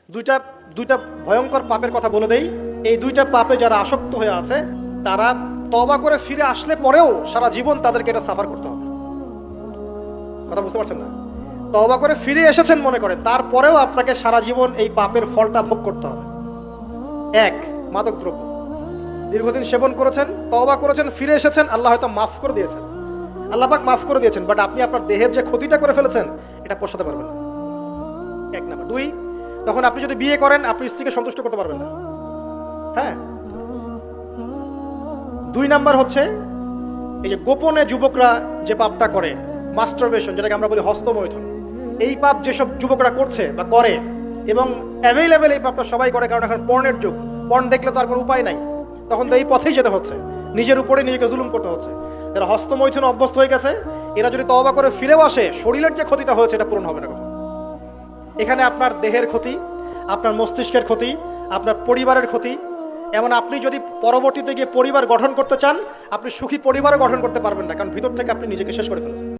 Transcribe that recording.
দুইটা দুইটা ভয়ঙ্কর পাপের কথা বলে দেই। এই দুইটা পাপে যারা আসক্ত হয়ে আছে তারা তওবা করে ফিরে আসলে পরেও সারা জীবন তাদেরকে এটা সাফার করতে হবে। কথা বুঝতে পারছেন না? তওবা করে ফিরে এসেছেন মনে করেন, তারপরেও আপনাকে সারা জীবন এই পাপের ফলটা ভোগ করতে হবে। এক, মাদক দ্রব্য দীর্ঘদিন সেবন করেছেন, তওবা করেছেন, ফিরে এসেছেন, আল্লাহ হয়তো মাফ করে দিয়েছেন, আল্লাহ পাক মাফ করে দিয়েছেন, বাট আপনি আপনার দেহের যে ক্ষতিটা করে ফেলেছেন এটা পোষাতে পারবেন না। এক নাম্বার। দুই, তখন আপনি যদি বিয়ে করেন আপনি স্ত্রীকে সন্তুষ্ট করতে পারবেন না। হ্যাঁ। দুই নাম্বার হচ্ছে এই যে গোপনে যুবকরা যে পাপটা করে, মাস্টারবেশন, যেটাকে আমরা বলি হস্তমৈথুন, এই পাপ যেসব যুবকরা করছে বা করে, এবং অ্যাভেলেবেল এই পাপটা সবাই করে, কারণ এখন পর্নের যুগ, পর্ন দেখলে তো আর কোনো উপায় নাই, তখন তো এই পথেই যেতে হচ্ছে, নিজের উপরে নিজেকে জুলুম করতে হচ্ছে। যারা হস্তমৈথুন অভ্যস্ত হয়ে গেছে এরা যদি তওবা করে ফিরেও আসে, শরীরের যে ক্ষতিটা হয়েছে এটা পূরণ হবে না কখনো। এখানে আপনার দেহের ক্ষতি, আপনার মস্তিষ্কের ক্ষতি, আপনার পরিবারের ক্ষতি, এমন আপনি যদি পরবর্তীতে গিয়ে পরিবার গঠন করতে চান, আপনি সুখী পরিবারও গঠন করতে পারবেন না, কারণ ভিতর থেকে আপনি নিজেকে শেষ করে ফেলেছেন।